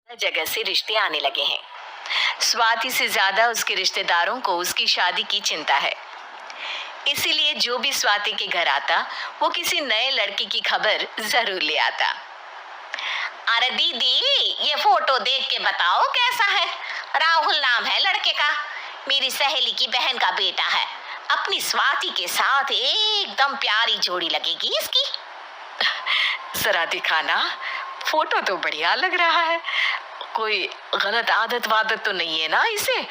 जगह से रिश्ते आने लगे हैं। स्वाति से ज्यादा उसके रिश्तेदारों को उसकी शादी की चिंता है। इसीलिए जो भी स्वाति के घर आता वो किसी नए लड़की की खबर जरूर ले आता। अरे दीदी, ये फोटो देख के बताओ कैसा है। राहुल नाम है लड़के का, मेरी सहेली की बहन का बेटा है। अपनी स्वाति के साथ एकदम प्यारी जोड़ी लगेगी इसकी। जरा दिखाना, फोटो तो बढ़िया लग रहा है। कोई गलत आदत वादत तो नहीं है ना इसे?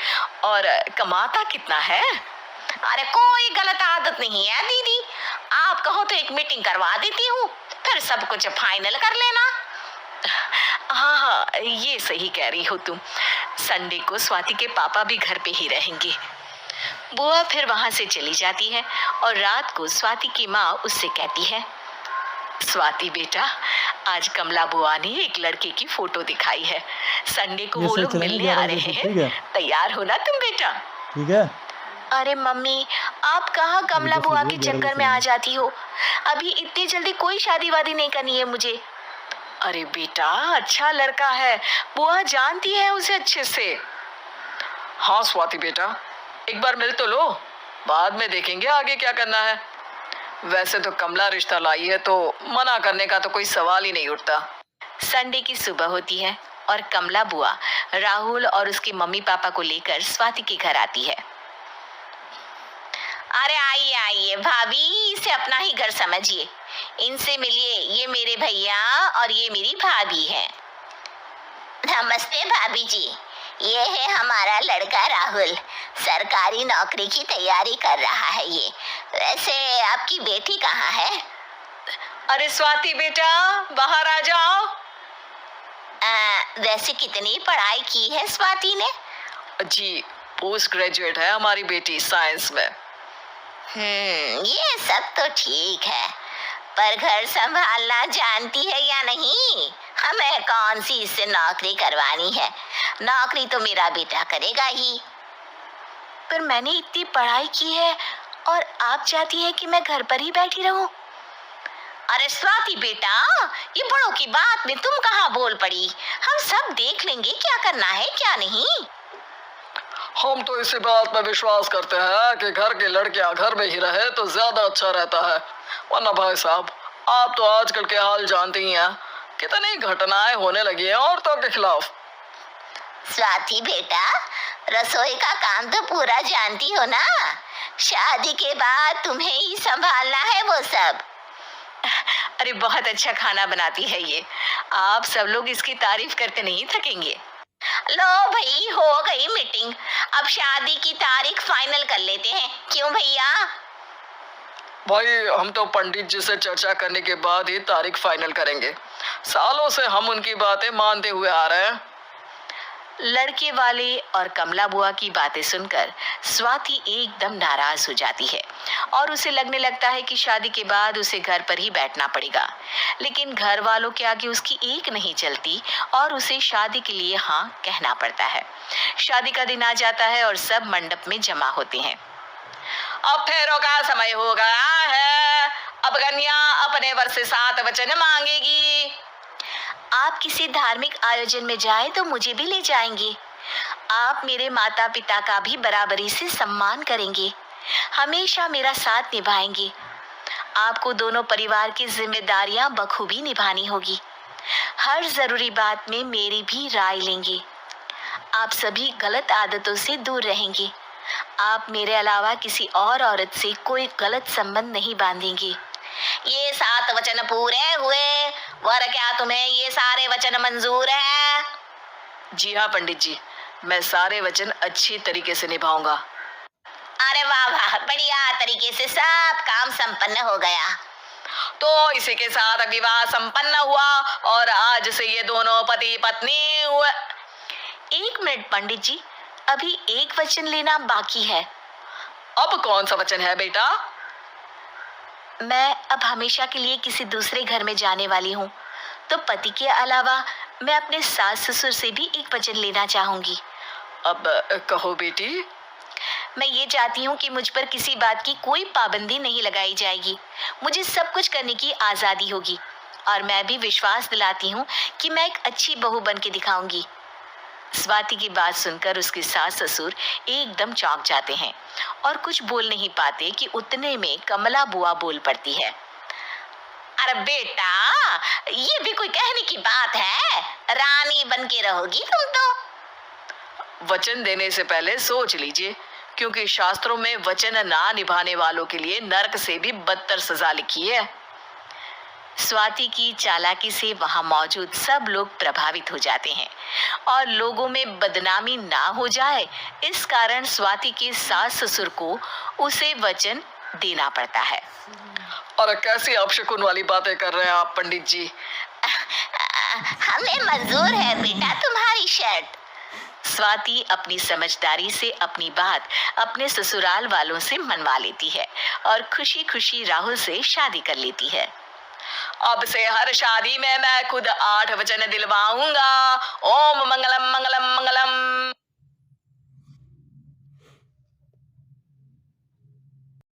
और कमाता कितना है? अरे कोई गलत आदत नहीं है दीदी, आप कहो तो एक मीटिंग करवा देती हूँ, फिर सब कुछ फाइनल कर लेना। हाँ हाँ, ये सही कह रही हो तुम। संडे को स्वाति के पापा भी घर पे ही रहेंगे। बुआ फिर वहां से चली जाती है और रात को स्वाति की माँ उससे कहती है, स्वाति बेटा, आज कमला बुआ ने एक लड़के की फोटो दिखाई है। संडे को वो लोग मिलने आ रहे हैं, तैयार हो ना तुम बेटा? ठीक है। अरे मम्मी, आप कहाँ कमला बुआ के चक्कर में आ जाती हो? अभी इतनी जल्दी कोई शादी वादी नहीं करनी है मुझे। अरे बेटा, अच्छा लड़का है, बुआ जानती है उसे अच्छे से। हाँ स्वाति बेटा, एक बार मिल तो लो, बाद में देखेंगे आगे क्या करना है। वैसे तो कमला रिश्ता लाई है तो मना करने का तो कोई सवाल ही नहीं उठता। संडे की सुबह होती है और कमला बुआ राहुल और उसके मम्मी पापा को लेकर स्वाति के घर आती है। अरे आइए आइए भाभी, इसे अपना ही घर समझिए, इनसे मिलिए। ये मेरे भैया और ये मेरी भाभी है। नमस्ते भाभी जी, ये है हमारा लड़का राहुल, सरकारी नौकरी की तैयारी कर रहा है ये। वैसे आपकी बेटी कहाँ है? अरे स्वाति बेटा, बाहर आ जाओ। वैसे कितनी पढ़ाई की है स्वाति ने? जी, पोस्ट ग्रेजुएट है हमारी बेटी साइंस में। ये सब तो ठीक है, पर घर संभालना जानती है या नहीं? हमें कौन सी इससे नौकरी करवानी है, नौकरी तो मेरा बेटा करेगा ही। पर मैंने इतनी पढ़ाई की है और आप चाहती है कि मैं घर पर ही बैठी रहूं? अरे स्वाति बेटा, ये बड़ों की बात में तुम कहाँ बोल पड़ी? हम सब देख लेंगे क्या करना है क्या नहीं। हम तो इसी बात में विश्वास करते हैं कि घर के लड़कियां घर में ही रहे तो ज्यादा अच्छा रहता है, वरना भाई साहब आप तो आजकल के हाल जानते ही हैं, कितनी घटनाएं होने लगी हैं औरतों के खिलाफ। स्वाति बेटा, रसोई का काम तो पूरा जानती हो ना, शादी के बाद तुम्हें ही संभालना है वो सब। अरे बहुत अच्छा खाना बनाती है ये, आप सब लोग इसकी तारीफ करते नहीं थकेंगे। लो भाई, हो गई मीटिंग, अब शादी की तारीख फाइनल कर लेते हैं, क्यों भैया? भाई हम तो पंडित जी से चर्चा करने के बाद ही तारीख फाइनल करेंगे, सालों से हम उनकी बातें मानते हुए आ रहे हैं। लड़के वाले और कमला बुआ की बातें सुनकर स्वाति एकदम नाराज हो जाती है और उसे लगने लगता है कि शादी के बाद उसे घर पर ही बैठना पड़ेगा। लेकिन घर वालों के आगे उसकी एक नहीं चलती और उसे शादी के लिए हाँ कहना पड़ता है। शादी का दिन आ जाता है और सब मंडप में जमा होते हैं। अब फेरों का समय हो गया है, अब कन्या अपने वर से 7 वचन मांगेगी। आप किसी धार्मिक आयोजन में जाए तो मुझे भी ले जाएंगे। आप मेरे माता पिता का भी बराबरी से सम्मान करेंगे, हमेशा मेरा साथ निभाएंगे। आपको दोनों परिवार की जिम्मेदारियां बखूबी निभानी होगी, हर जरूरी बात में मेरी भी राय लेंगे। आप सभी गलत आदतों से दूर रहेंगे। आप मेरे अलावा किसी और औरत से कोई गलत संबंध नहीं बांधेंगे। ये 7 वचन पूरे हुए, वर क्या तुम्हें ये सारे वचन मंजूर है? जी हाँ पंडित जी, मैं सारे वचन अच्छी तरीके से निभाऊंगा। अरे वाह वाह, बढ़िया तरीके से सब काम संपन्न हो गया। तो इसी के साथ विवाह संपन्न हुआ और आज से ये दोनों पति पत्नी हुए। 1 मिनट पंडित जी, अभी एक वचन लेना बाकी है। अब कौन सा वचन है बेटा? मैं अब हमेशा के लिए किसी दूसरे घर में जाने वाली हूँ, तो पति के अलावा मैं अपने सास ससुर से भी एक वचन लेना चाहूंगी। अब कहो बेटी। मैं ये चाहती हूँ कि मुझ पर किसी बात की कोई पाबंदी नहीं लगाई जाएगी, मुझे सब कुछ करने की आजादी होगी। और मैं भी विश्वास दिलाती हूँ कि मैं एक अच्छी बहू बन के दिखाऊंगी। स्वाति की बात सुनकर उसके सास ससुर एकदम चौंक जाते हैं और कुछ बोल नहीं पाते कि उतने में कमला बुआ बोल पड़ती है। अरे बेटा, ये भी कोई कहने की बात है? रानी बन के रहोगी तुम तो। वचन देने से पहले सोच लीजिए, क्योंकि शास्त्रों में वचन ना निभाने वालों के लिए नरक से भी बदतर सजा लिखी है। स्वाति की चालाकी से वहां मौजूद सब लोग प्रभावित हो जाते हैं और लोगों में बदनामी ना हो जाए, इस कारण स्वाति के सास ससुर को उसे वचन देना पड़ता है। और कैसी अपशकुन वाली बातें कर रहे हैं आप पंडित जी? हमें मंजूर है बेटा तुम्हारी शर्त। स्वाति अपनी समझदारी से अपनी बात अपने ससुराल वालों से मनवा लेती है और खुशी खुशी राहुल से शादी कर लेती है। अब से हर शादी में मैं खुद 8 वचन दिलवाऊंगा। ओम मंगलम मंगलम